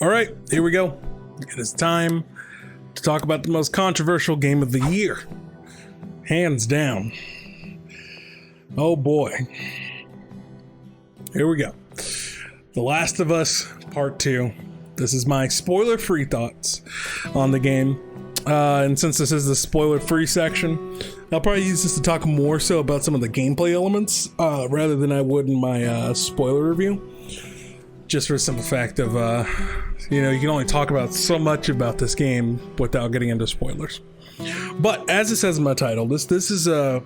All right, here we go. It is time to talk about the most controversial game of the year. Hands down. Oh boy. Here we go. The Last of Us Part 2. This is my spoiler-free thoughts on the game. And since this is the spoiler-free section, I'll probably use this to talk more so about some of the gameplay elements rather than I would in my spoiler review. Just for the simple fact of, you can only talk about so much about this game without getting into spoilers. But as it says in my title, this is a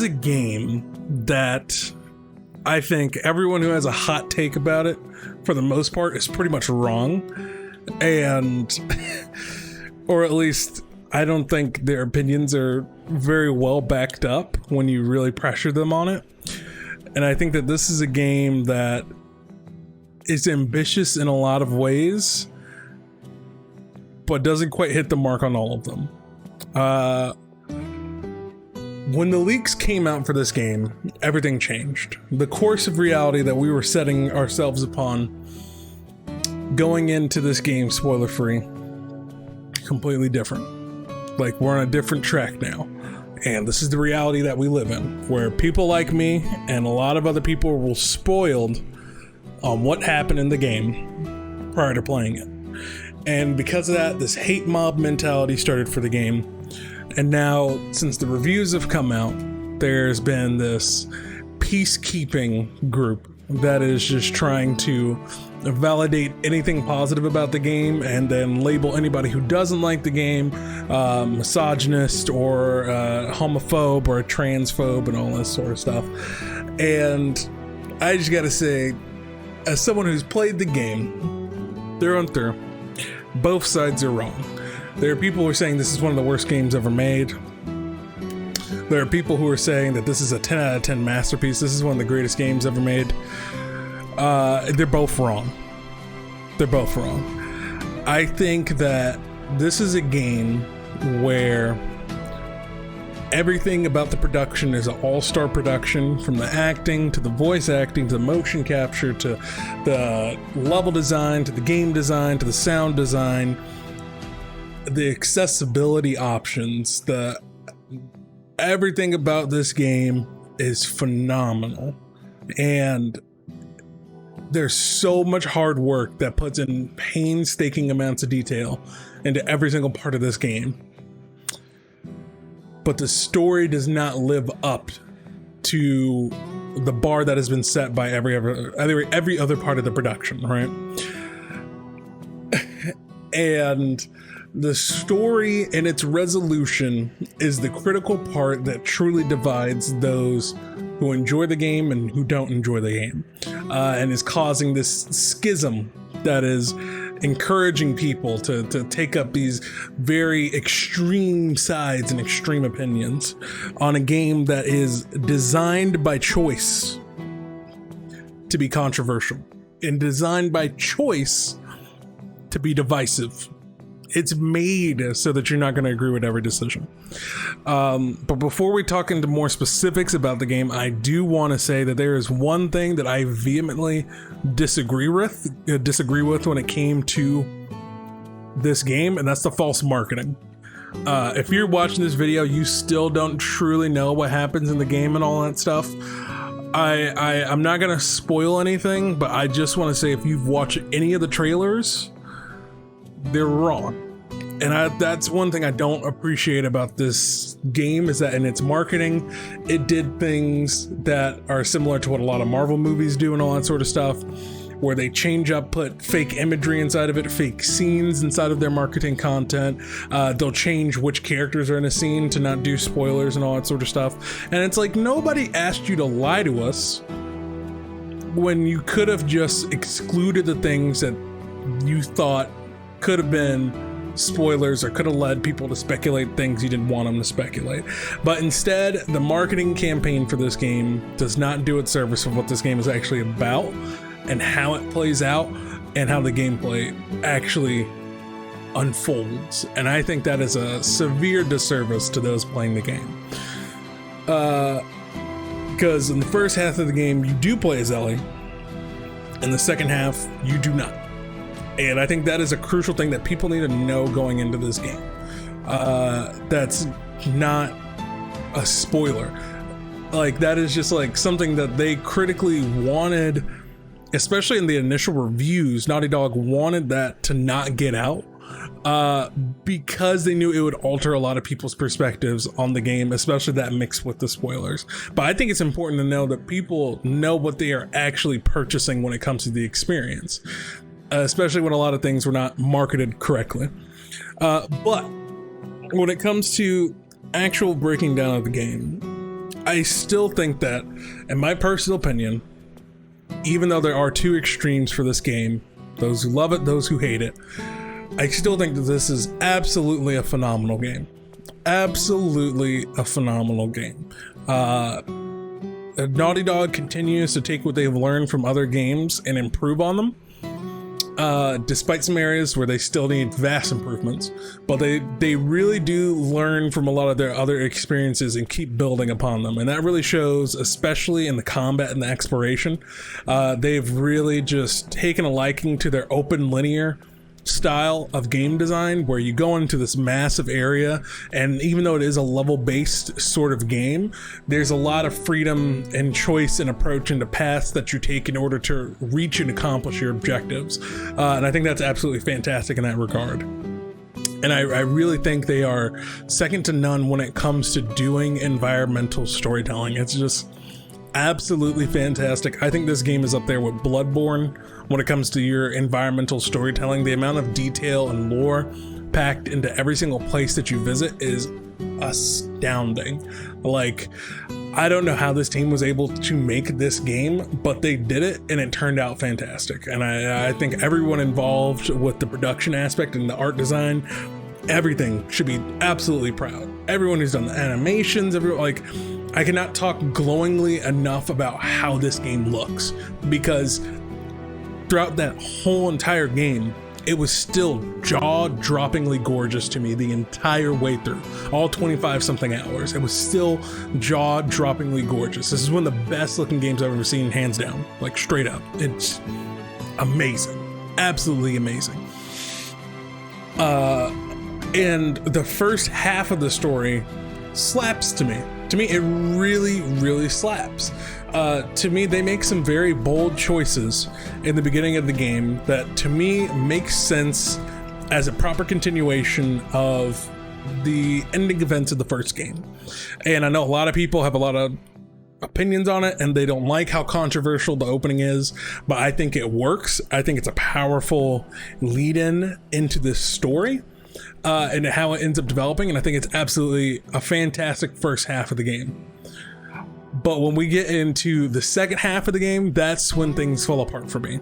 game that I think everyone who has a hot take about it, for the most part, is pretty much wrong. And, or at least, I don't think their opinions are very well backed up when you really pressure them on it. And I think that this is a game that is ambitious in a lot of ways, but doesn't quite hit the mark on all of them. When the leaks came out for this game, everything changed. The course of reality that we were setting ourselves upon going into this game spoiler-free, completely different. Like, we're on a different track now. And this is the reality that we live in, where people like me and a lot of other people were spoiled on what happened in the game prior to playing it. And because of that, this hate mob mentality started for the game. And now, since the reviews have come out, there's been this peacekeeping group that is just trying to validate anything positive about the game and then label anybody who doesn't like the game misogynist or homophobe or a transphobe and all this sort of stuff. And I just gotta say, as someone who's played the game through and through, both sides are wrong. There are people who are saying this is one of the worst games ever made. There are people who are saying that this is a 10 out of 10 masterpiece. This is one of the greatest games ever made. They're both wrong. They're both wrong. I think that this is a game where everything about the production is an all-star production, from the acting to the voice acting to the motion capture to the level design to the game design to the sound design, the accessibility options, everything about this game is phenomenal. And there's so much hard work that puts in painstaking amounts of detail into every single part of this game. But the story does not live up to the bar that has been set by every other part of the production, right? And the story and its resolution is the critical part that truly divides those who enjoy the game and who don't enjoy the game, and is causing this schism that is encouraging people to take up these very extreme sides and extreme opinions on a game that is designed by choice to be controversial and designed by choice to be divisive. It's made so that you're not going to agree with every decision. But before we talk into more specifics about the game, I do want to say that there is one thing that I vehemently disagree with when it came to this game, and that's the false marketing. If you're watching this video, you still don't truly know what happens in the game and all that stuff. I'm not going to spoil anything, but I just want to say, if you've watched any of the trailers, they're wrong. And that's one thing I don't appreciate about this game, is that in its marketing, it did things that are similar to what a lot of Marvel movies do and all that sort of stuff, where they change up, put fake imagery inside of it, fake scenes inside of their marketing content. They'll change which characters are in a scene to not do spoilers and all that sort of stuff. And it's like, nobody asked you to lie to us when you could have just excluded the things that you thought could have been spoilers or could have led people to speculate things you didn't want them to speculate. But instead, the marketing campaign for this game does not do it service of what this game is actually about and how it plays out and how the gameplay actually unfolds. And I think that is a severe disservice to those playing the game. Because in the first half of the game, you do play as Ellie, In the second half, you do not. And I think that is a crucial thing that people need to know going into this game. That's not a spoiler. Like, that is just like something that they critically wanted, especially in the initial reviews. Naughty Dog wanted that to not get out because they knew it would alter a lot of people's perspectives on the game, especially that mixed with the spoilers. But I think it's important to know that people know what they are actually purchasing when it comes to the experience, especially when a lot of things were not marketed correctly. But when it comes to actual breaking down of the game, I still think that, in my personal opinion, even though there are two extremes for this game, those who love it, those who hate it, I still think that this is absolutely a phenomenal game. Absolutely a phenomenal game. Naughty Dog continues to take what they've learned from other games and improve on them. Despite some areas where they still need vast improvements, but they really do learn from a lot of their other experiences and keep building upon them, and that really shows, especially in the combat and the exploration. They've really just taken a liking to their open linear style of game design, where you go into this massive area, and even though it is a level-based sort of game, there's a lot of freedom and choice and approach into paths that you take in order to reach and accomplish your objectives, and I think that's absolutely fantastic in that regard. And I really think they are second to none when it comes to doing environmental storytelling. It's just absolutely fantastic. I think this game is up there with Bloodborne when it comes to your environmental storytelling. The amount of detail and lore packed into every single place that you visit is astounding. Like, I don't know how this team was able to make this game, but they did it, and it turned out fantastic. And I think everyone involved with the production aspect and the art design, everything should be absolutely proud. Everyone who's done the animations, I cannot talk glowingly enough about how this game looks, because throughout that whole entire game, it was still jaw-droppingly gorgeous to me the entire way through. All 25 something hours, it was still jaw-droppingly gorgeous. This is one of the best looking games I've ever seen, hands down, like straight up. It's amazing, absolutely amazing. And the first half of the story slaps to me. To me, it really, really slaps. To me, they make some very bold choices in the beginning of the game that, to me, makes sense as a proper continuation of the ending events of the first game. And I know a lot of people have a lot of opinions on it, and they don't like how controversial the opening is, but I think it works. I think it's a powerful lead-in into this story. And how it ends up developing, and I think it's absolutely a fantastic first half of the game. But when we get into the second half of the game, that's when things fall apart for me.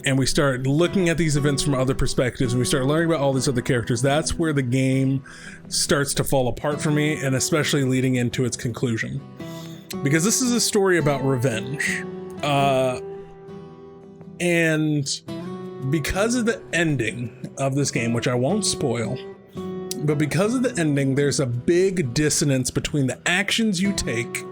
And we start looking at these events from other perspectives, and we start learning about all these other characters. That's where the game starts to fall apart for me, and especially leading into its conclusion. Because this is a story about revenge. And because of the ending of this game, which I won't spoil, but because of the ending, there's a big dissonance between the actions you take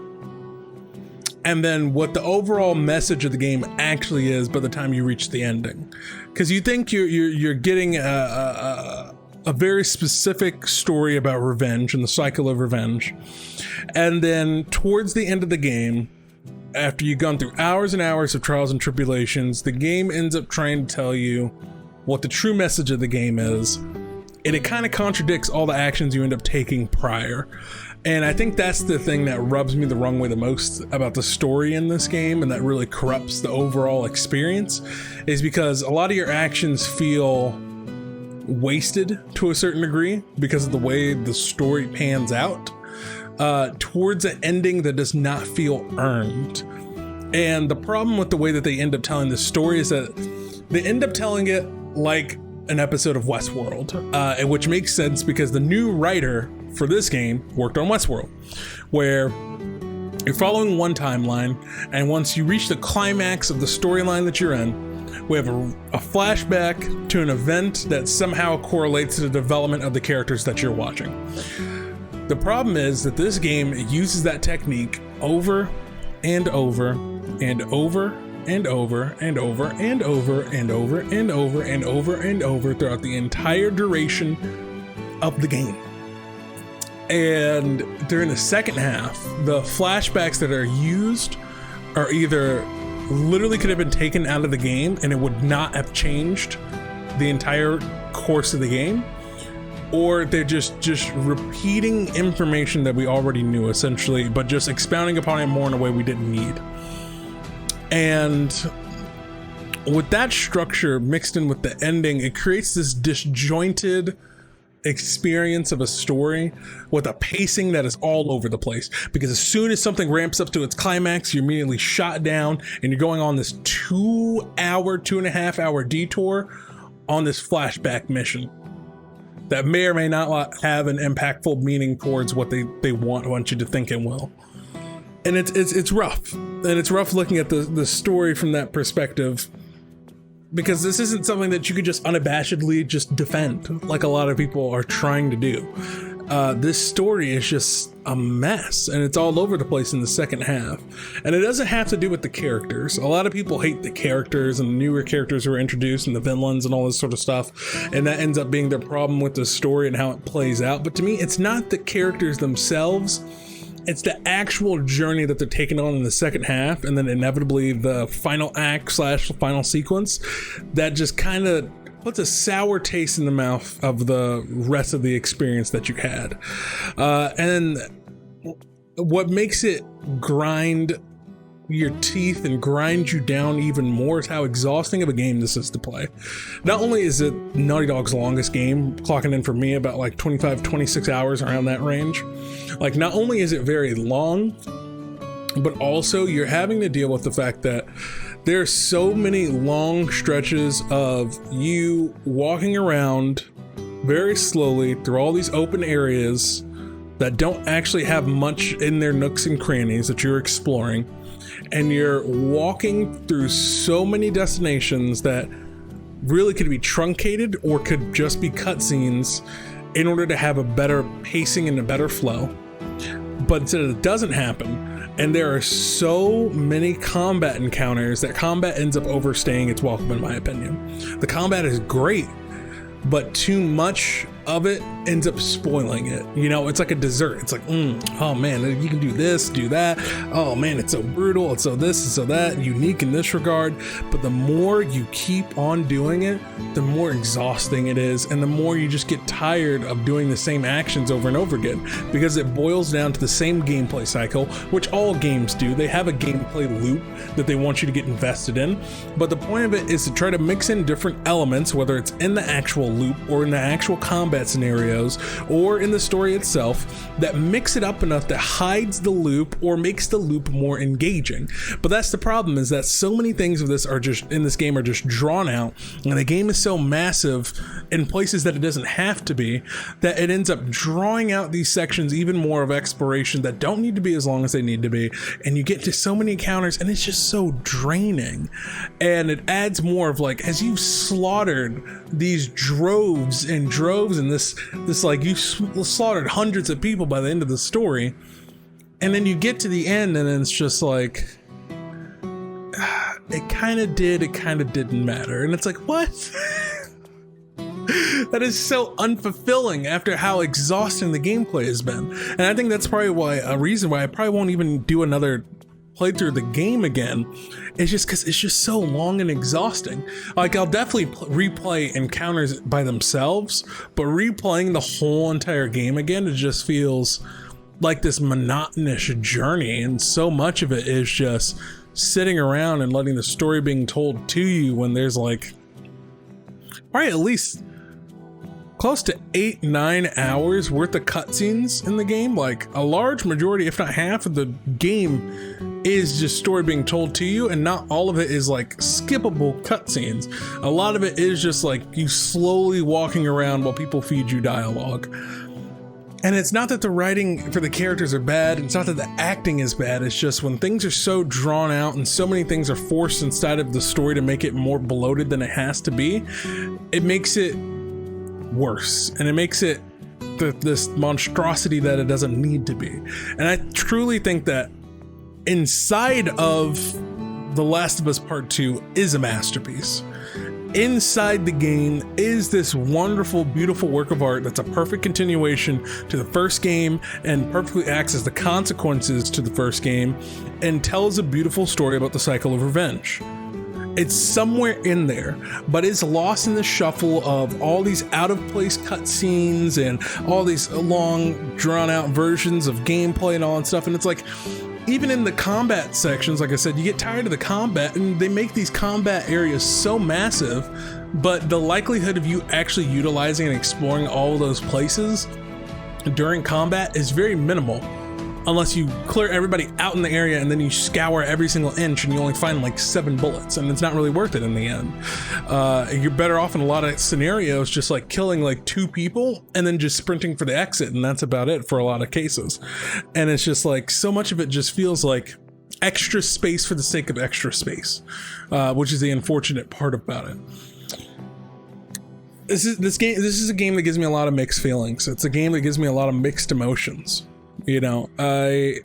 and then what the overall message of the game actually is by the time you reach the ending. Because you think you're getting a very specific story about revenge and the cycle of revenge, and then towards the end of the game, after you've gone through hours and hours of trials and tribulations, the game ends up trying to tell you what the true message of the game is, and it kind of contradicts all the actions you end up taking prior. And I think that's the thing that rubs me the wrong way the most about the story in this game, and that really corrupts the overall experience, is because a lot of your actions feel wasted to a certain degree because of the way the story pans out towards an ending that does not feel earned. And the problem with the way that they end up telling this story is that they end up telling it like an episode of Westworld, which makes sense because the new writer for this game worked on Westworld, where you're following one timeline, and once you reach the climax of the storyline that you're in, we have a flashback to an event that somehow correlates to the development of the characters that you're watching. The problem is that this game uses that technique over and over and over and over and over and over and over and over and over and over throughout the entire duration of the game. And during the second half, the flashbacks that are used are either literally could have been taken out of the game and it would not have changed the entire course of the game, or they're just repeating information that we already knew essentially, but just expounding upon it more in a way we didn't need. And with that structure mixed in with the ending, it creates this disjointed experience of a story with a pacing that is all over the place, because as soon as something ramps up to its climax, you're immediately shot down and you're going on this 2.5 hour detour on this flashback mission that may or may not have an impactful meaning towards what they want you to think it will. And it's rough, and it's rough looking at the story from that perspective, because this isn't something that you could just unabashedly just defend like a lot of people are trying to do. This story is just a mess, and it's all over the place in the second half. And it doesn't have to do with the characters. A lot of people hate the characters and the newer characters who are introduced and the villains and all this sort of stuff, and that ends up being their problem with the story and how it plays out. But to me, it's not the characters themselves. It's the actual journey that they're taking on in the second half, and then inevitably the final act / final sequence that just kind of puts a sour taste in the mouth of the rest of the experience that you had. And what makes it grind your teeth and grind you down even more is how exhausting of a game this is to play. Not only is it Naughty Dog's longest game, clocking in for me about like 25-26 hours, around that range. Like, not only is it very long, but also you're having to deal with the fact that there's so many long stretches of you walking around very slowly through all these open areas that don't actually have much in their nooks and crannies that you're exploring. And you're walking through so many destinations that really could be truncated or could just be cutscenes in order to have a better pacing and a better flow. But instead, it doesn't happen. And there are so many combat encounters that combat ends up overstaying its welcome, in my opinion. The combat is great, but too much of it ends up spoiling it. You know, it's like a dessert. It's like, oh man, you can do this, do that. Oh man, it's so brutal. It's so this, it's so that, unique in this regard. But the more you keep on doing it, the more exhausting it is. And the more you just get tired of doing the same actions over and over again, because it boils down to the same gameplay cycle, which all games do. They have a gameplay loop that they want you to get invested in. But the point of it is to try to mix in different elements, whether it's in the actual loop or in the actual combat scenarios or in the story itself, that mix it up enough that hides the loop or makes the loop more engaging. But that's the problem, is that so many things of this are just in this game are just drawn out, and the game is so massive in places that it doesn't have to be, that it ends up drawing out these sections even more of exploration that don't need to be as long as they need to be, and you get to so many encounters and it's just so draining. And it adds more of like, as you've slaughtered these droves and this like, you slaughtered hundreds of people by the end of the story, and then you get to the end and it's just like, it kind of did, it kind of didn't matter. And it's like, what? That is so unfulfilling after how exhausting the gameplay has been. And I think that's probably a reason why I probably won't even do another playthrough of the game again. It's just because it's just so long and exhausting. Like, I'll definitely replay encounters by themselves, but replaying the whole entire game again, it just feels like this monotonous journey, and so much of it is just sitting around and letting the story being told to you, when there's like probably at least close to 8-9 hours worth of cutscenes in the game. Like, a large majority, if not half of the game, is just story being told to you, and not all of it is like skippable cutscenes. A lot of it is just like you slowly walking around while people feed you dialogue. And it's not that the writing for the characters are bad, it's not that the acting is bad, it's just when things are so drawn out and so many things are forced inside of the story to make it more bloated than it has to be, it makes it worse, and it makes it this monstrosity that it doesn't need to be. And I truly think that inside of The Last of Us Part 2 is a masterpiece. Inside the game is this wonderful, beautiful work of art that's a perfect continuation to the first game and perfectly acts as the consequences to the first game and tells a beautiful story about the cycle of revenge. It's somewhere in there, but it's lost in the shuffle of all these out-of-place cutscenes and all these long, drawn-out versions of gameplay and all that stuff. And it's like, even in the combat sections, like I said, you get tired of the combat, and they make these combat areas so massive, but the likelihood of you actually utilizing and exploring all of those places during combat is very minimal. Unless you clear everybody out in the area and then you scour every single inch and you only find like 7 bullets, and it's not really worth it in the end. You're better off in a lot of scenarios just like killing like 2 people and then just sprinting for the exit, and that's about it for a lot of cases. And it's just like, so much of it just feels like extra space for the sake of extra space, which is the unfortunate part about it. This is a game that gives me a lot of mixed feelings. It's a game that gives me a lot of mixed emotions. You know, I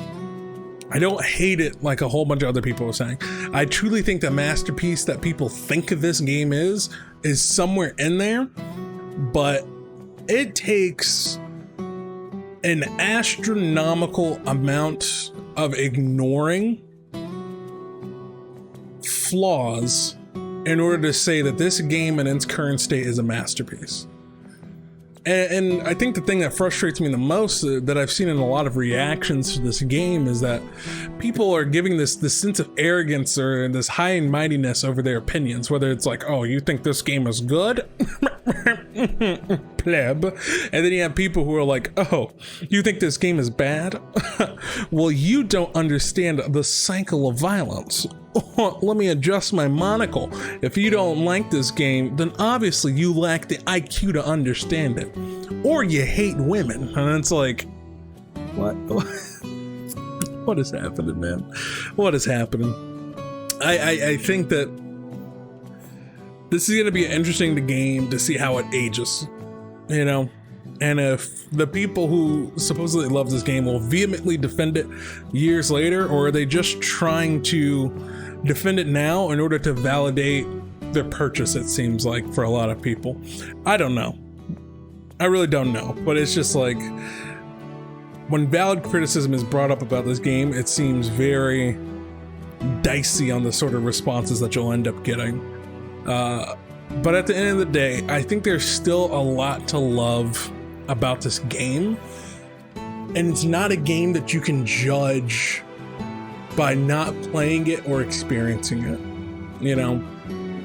don't hate it like a whole bunch of other people are saying. I truly think the masterpiece that people think of this game is somewhere in there, but it takes an astronomical amount of ignoring flaws in order to say that this game in its current state is a masterpiece. And I think the thing that frustrates me the most that I've seen in a lot of reactions to this game is that people are giving this sense of arrogance or this high and mightiness over their opinions, whether it's like, oh, you think this game is good? Pleb. And then you have people who are like, oh, you think this game is bad? Well, you don't understand the cycle of violence. Let me adjust my monocle. If you don't like this game, then obviously you lack the IQ to understand it. Or you hate women. And it's like, what? What is happening, man? What is happening? I think that this is going to be an interesting game to see how it ages, you know? And if the people who supposedly love this game will vehemently defend it years later, or are they just trying to defend it now in order to validate their purchase, it seems like, for a lot of people. I don't know. I really don't know. But it's just like, when valid criticism is brought up about this game, it seems very dicey on the sort of responses that you'll end up getting. But at the end of the day, I think there's still a lot to love about this game, and it's not a game that you can judge by not playing it or experiencing it. You know,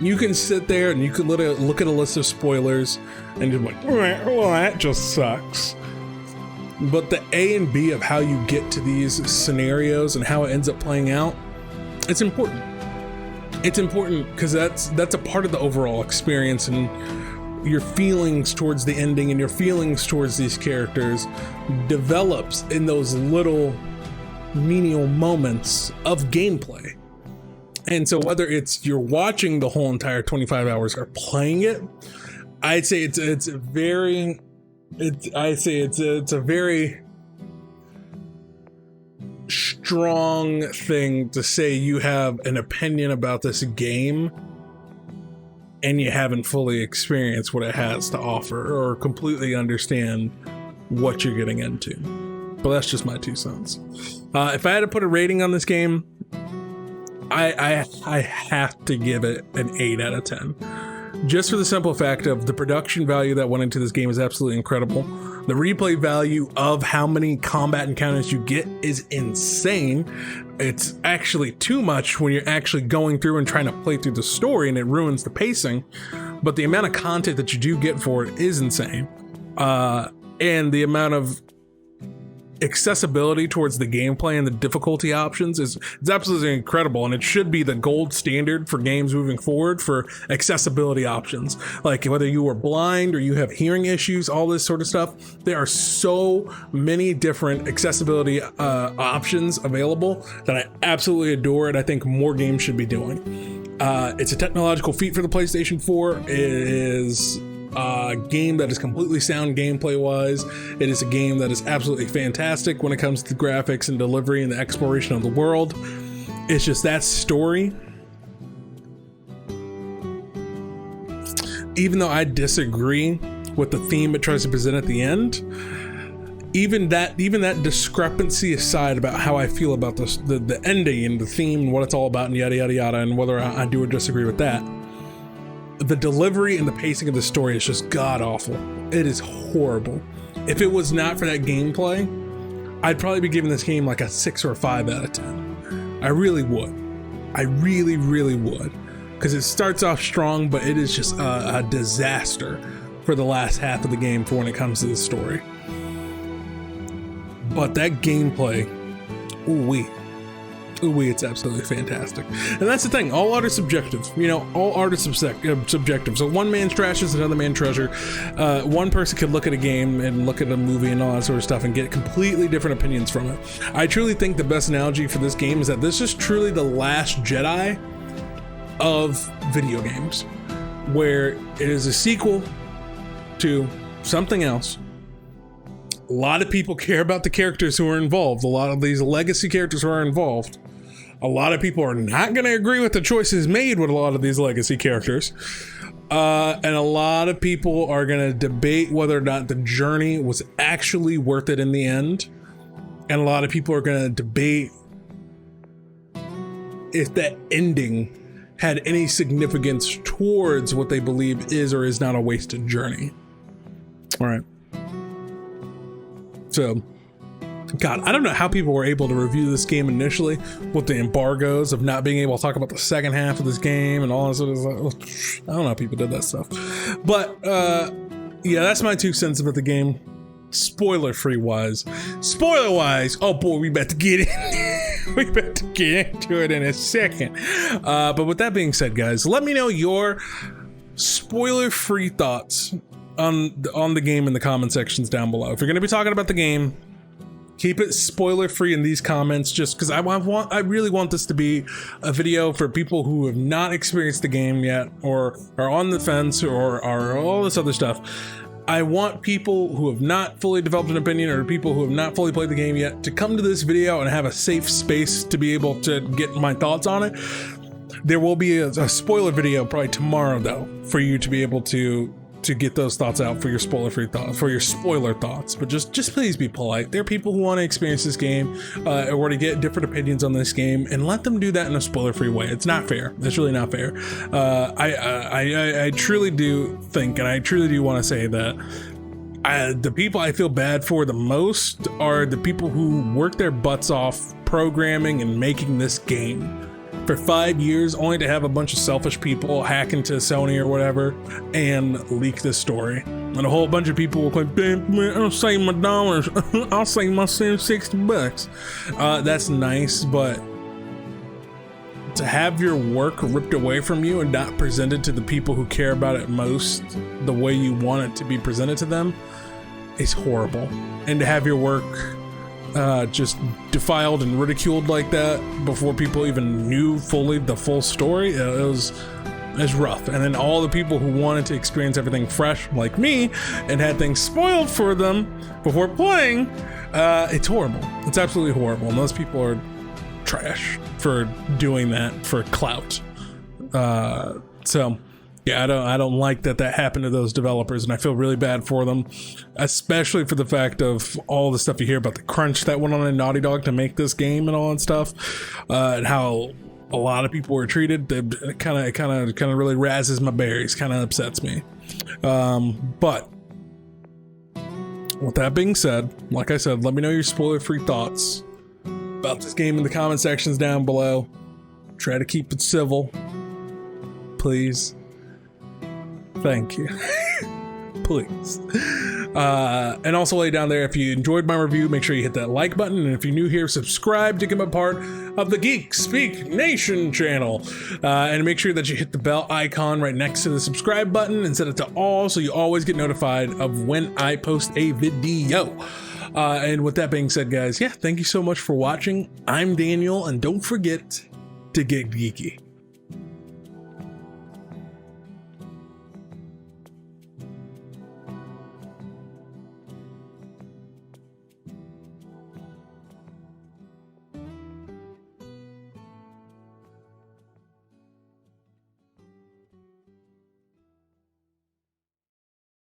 you can sit there and you can look at a list of spoilers and just like, well, that just sucks. But the A and B of how you get to these scenarios and how it ends up playing out, it's important. It's important because that's a part of the overall experience, and your feelings towards the ending and your feelings towards these characters develops in those little menial moments of gameplay. And so whether it's you're watching the whole entire 25 hours or playing it, I'd say it's a very strong thing to say you have an opinion about this game and you haven't fully experienced what it has to offer or completely understand what you're getting into. But that's just my 2 cents. If I had to put a rating on this game, I have to give it an 8 out of 10. Just for the simple fact of the production value that went into this game is absolutely incredible. The replay value of how many combat encounters you get is insane. It's actually too much when you're actually going through and trying to play through the story, and it ruins the pacing. But the amount of content that you do get for it is insane. And the amount of accessibility towards the gameplay and the difficulty options is absolutely incredible, and it should be the gold standard for games moving forward for accessibility options. Like whether you are blind or you have hearing issues, all this sort of stuff, there are so many different accessibility options available that I absolutely adore, and I think more games should be doing. It's a technological feat for the PlayStation 4. It is a game that is completely sound gameplay wise. It is a game that is absolutely fantastic when it comes to the graphics and delivery and the exploration of the world. It's just that story even though I disagree with the theme it tries to present at the end, even that discrepancy aside about how I feel about this, the ending and the theme and what it's all about and yada yada yada, and whether I do or disagree with that, the delivery and the pacing of the story is just god awful. It is horrible. If it was not for that gameplay, I'd probably be giving this game like a 6 or a 5 out of 10. I really would. I really, really would. Because it starts off strong, but it is just a disaster for the last half of the game for when it comes to the story. But that gameplay, ooh-wee, it's absolutely fantastic. And that's the thing, all art is subjective. You know, all art is subjective. So one man's trash is another man's treasure. One person could look at a game and look at a movie and all that sort of stuff and get completely different opinions from it. I truly think the best analogy for this game is that this is truly the last Jedi of video games, where it is a sequel to something else. A lot of people care about the characters who are involved. A lot of these legacy characters who are involved. A lot of people are not going to agree with the choices made with a lot of these legacy characters. And a lot of people are going to debate whether or not the journey was actually worth it in the end. And a lot of people are going to debate if that ending had any significance towards what they believe is or is not a wasted journey. All right. So, God, I don't know how people were able to review this game initially with the embargoes of not being able to talk about the second half of this game and all that sort of stuff. I don't know how people did that stuff. But, yeah, that's my 2 cents about the game. Spoiler-free wise. Spoiler-wise, oh boy, we about to get in. We about to get into it in a second. But with that being said, guys, let me know your spoiler-free thoughts on the game in the comment sections down below. If you're going to be talking about the game, keep it spoiler free in these comments, just because I really want this to be a video for people who have not experienced the game yet, or are on the fence, or are all this other stuff. I want people who have not fully developed an opinion, or people who have not fully played the game yet, to come to this video and have a safe space to be able to get my thoughts on it. There will be a spoiler video probably tomorrow, though, for you to be able to get those thoughts out for your spoiler-free thoughts, for your spoiler thoughts. But just please be polite. There are people who want to experience this game or to get different opinions on this game, and let them do that in a spoiler-free way. It's not fair. It's really not fair. I truly do think, and I truly do want to say that the people I feel bad for the most are the people who work their butts off programming and making this game for 5 years, only to have a bunch of selfish people hack into Sony or whatever and leak this story. And a whole bunch of people will claim, man, I'll save my dollars. I'll save my $60. That's nice, but to have your work ripped away from you and not presented to the people who care about it most the way you want it to be presented to them is horrible. And to have your work just defiled and ridiculed like that before people even knew fully the full story, it was rough. And then all the people who wanted to experience everything fresh like me and had things spoiled for them before playing, it's horrible. It's absolutely horrible. And those people are trash for doing that for clout. So yeah, I don't like that happened to those developers, and I feel really bad for them, especially for the fact of all the stuff you hear about the crunch that went on in Naughty Dog to make this game and all that stuff, and how a lot of people were treated. It kind of really razzes my berries, kind of upsets me. But with that being said, like I said, let me know your spoiler-free thoughts about this game in the comment sections down below. Try to keep it civil, please. Thank you. Please. And also lay down there, if you enjoyed my review, make sure you hit that like button. And if you're new here, subscribe to become a part of the GeekSpeakNation channel. And make sure that you hit the bell icon right next to the subscribe button and set it to all so you always get notified of when I post a video. And with that being said, guys, yeah, thank you so much for watching. I'm Daniel, and don't forget to get geeky.